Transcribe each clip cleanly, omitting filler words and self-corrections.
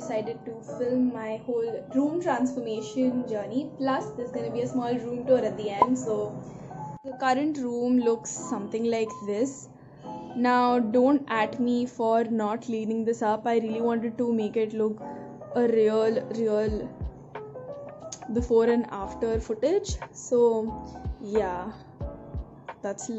decided to film my whole room transformation journey. Plus, there's gonna be a small room tour at the end. So, the current room looks something like this. Now, don't at me for not cleaning this up. I really wanted to make it look a real before and after footage. So, yeah, that's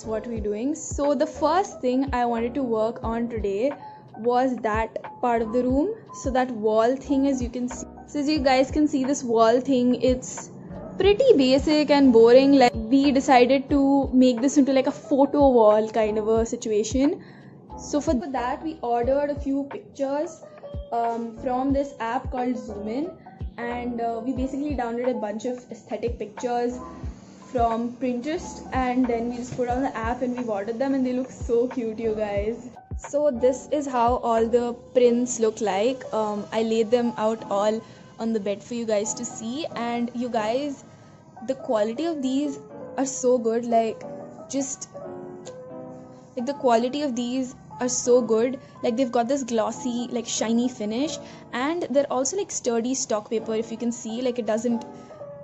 what we're doing. So the first thing I wanted to work on today was that part of the room. So that wall thing, as you can see. So as you guys can see, this wall thing, it's pretty basic and boring. Like, we decided to make this into like a photo wall kind of a situation. So for that, we ordered a few pictures from this app called Zoomin, and we basically downloaded a bunch of aesthetic pictures from Pinterest, and then we just put on the app and we've ordered them, and they look so cute, you guys. So this is how all the prints look like. I laid them out all on the bed for you guys to see, and you guys, the quality of these are so good. Like the quality of these are so good. Like, they've got this glossy, like shiny finish, and they're also like sturdy stock paper. If you can see, like, it doesn't,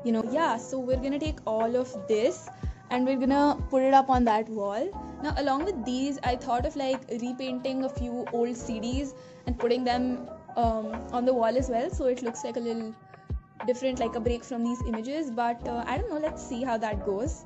yeah. So we're gonna take all of this and we're gonna put it up on that wall. Now, along with these, I thought of like repainting a few old CDs and putting them on the wall as well, so it looks like a little different, like a break from these images. But I don't know, let's see how that goes.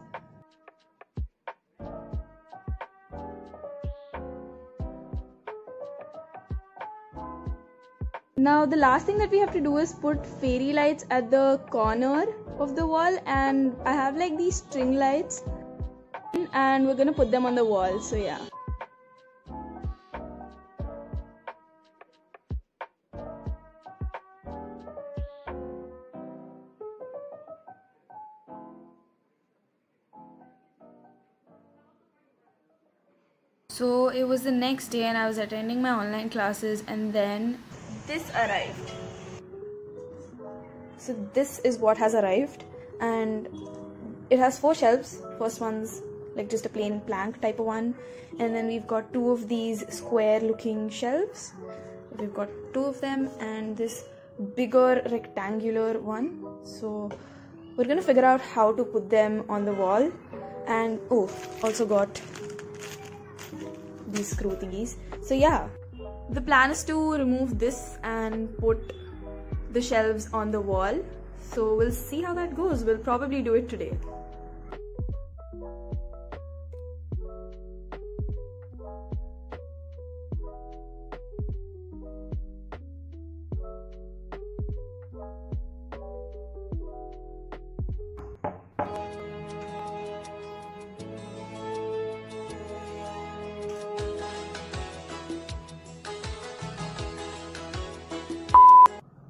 Now, the last thing that we have to do is put fairy lights at the corner of the wall, and I have like these string lights, and we're gonna put them on the wall. So yeah. So it was the next day and I was attending my online classes, and then this arrived. So this is what has arrived, and it has 4 shelves. First one's like just a plain plank type of one, and then we've got 2 of these square looking shelves. We've got 2 of them, and this bigger rectangular one. So we're gonna figure out how to put them on the wall. And also got these screw thingies. So yeah, the plan is to remove this and put the shelves on the wall. So we'll see how that goes. We'll probably do it today.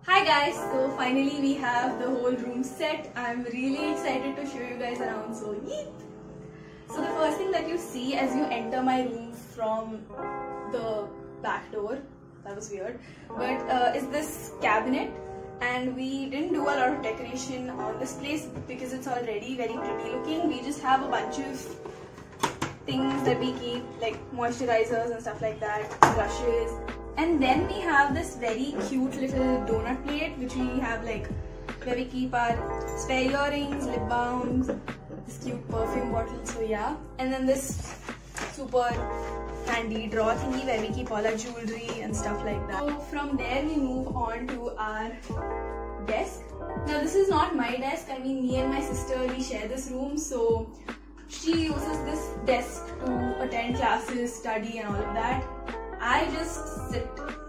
Hi guys, so finally we have the whole room set. I'm really excited to show you guys around, so yeet! So the first thing that you see as you enter my room from the back door, that was weird, but is this cabinet. And we didn't do a lot of decoration on this place because it's already very pretty looking. We just have a bunch of things that we keep, like moisturizers and stuff like that, brushes. And then we have this very cute little donut plate, which we have like where we keep our spare earrings, lip balms, this cute perfume bottle. So yeah, and then this super handy drawer thingy where we keep all our jewelry and stuff like that. So from there we move on to our desk. Now this is not my desk. I mean, me and my sister, we share this room, so she uses this desk to attend classes, study and all of that. I just sit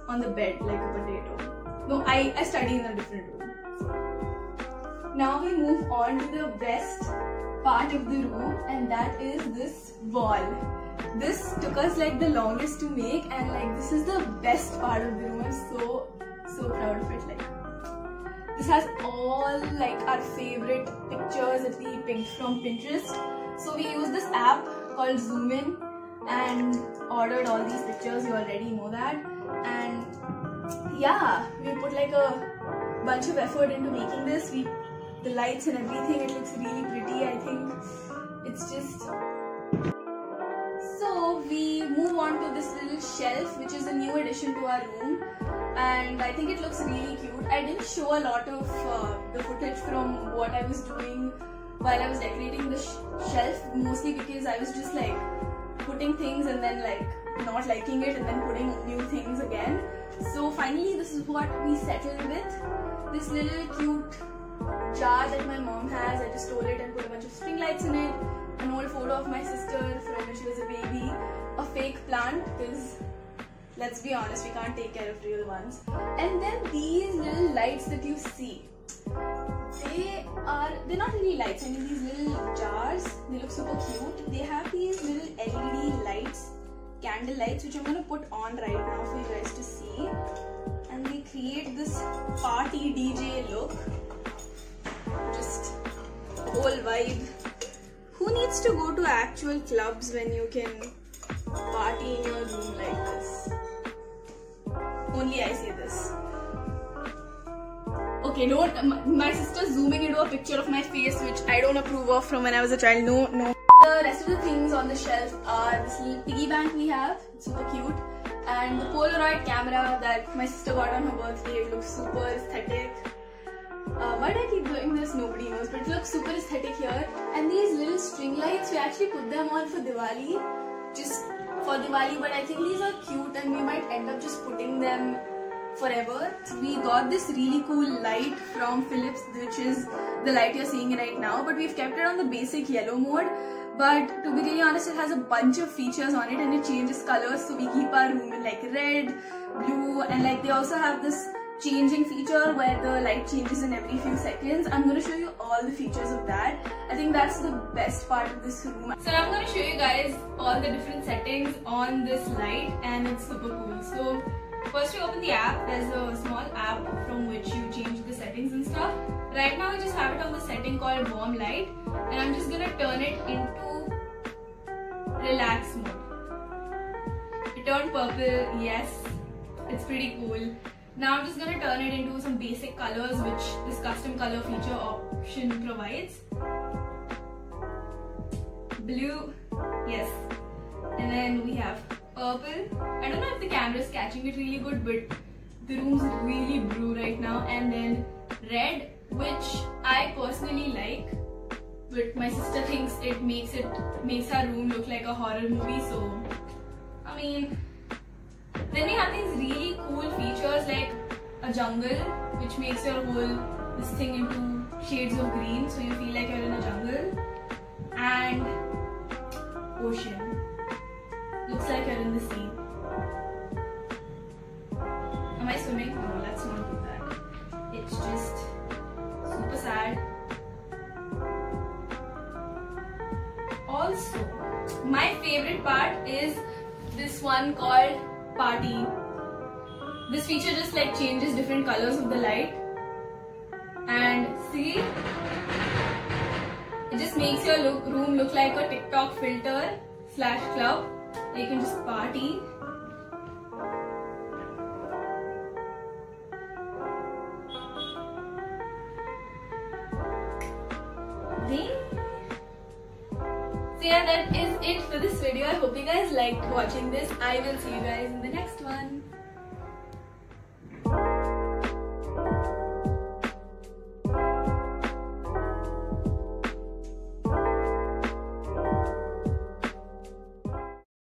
on the bed like a potato. No, I study in a different room. Now we move on to the best part of the room, and that is this wall. This took us like the longest to make, and like this is the best part of the room. I'm so proud of it. Like, this has all like our favorite pictures that we picked from Pinterest. So we use this app called Zoomin and ordered all these pictures. You already know that. And yeah, we put like a bunch of effort into making this. The lights and everything, it looks really pretty. I think it's just... So we move on to this little shelf, which is a new addition to our room, and I think it looks really cute. I didn't show a lot of the footage from what I was doing while I was decorating the shelf, mostly because I was just like putting things and then like not liking it and then putting new things again. So finally this is what we settled with. This little cute jar that my mom has, I just stole it and put a bunch of string lights in it, an old photo of my sister from when she was a baby, a fake plant because let's be honest, we can't take care of real ones, and then these little lights that you see. They're not really lights, I mean these little jars, they look super cute. They have these little LED lights, candle lights, which I'm going to put on right now for you guys to see, and they create this party DJ look, just whole vibe. Who needs to go to actual clubs when you can party in your room like this? Only I say this. Okay, my sister's zooming into a picture of my face, which I don't approve of from when I was a child. No. The rest of the things on the shelf are this little piggy bank we have, it's super cute, and the Polaroid camera that my sister got on her birthday. It looks super aesthetic. Why do I keep doing this? Nobody knows, but it looks super aesthetic here. And these little string lights, we actually put them on for Diwali, just for Diwali, but I think these are cute and we might end up just putting them forever. We got this really cool light from Philips, which is the light you're seeing right now, but we've kept it on the basic yellow mode. But to be really honest, it has a bunch of features on it and it changes colors, so we keep our room in like red, blue, and like they also have this changing feature where the light changes in every few seconds. I'm going to show you all the features of that. I think that's the best part of this room. So now I'm going to show you guys all the different settings on this light, and it's super cool. So first you open the app, there's a small app from which you change the settings and stuff. Right now I just have it on the setting called warm light, and I'm just going to turn it into relax mode. It turned purple, yes, it's pretty cool. Now I'm just going to turn it into some basic colors which this custom color feature option provides. Blue, yes, and then we have purple. I don't know if the camera is catching it really good, but the room's really blue right now. And then red, which I personally like, but my sister thinks it makes her room look like a horror movie. So I mean, then we have these really cool features like a jungle, which makes your whole this thing into shades of green, so you feel like you're in a jungle, and ocean. Looks like you're in the sea. Am I swimming? No, let's not do that. It's just super sad. Also, my favorite part is this one called Party. This feature just like changes different colors of the light, and see, it just makes your room look like a TikTok filter / club. You can just party. So yeah, that is it for this video. I hope you guys liked watching this. I will see you guys in the next one.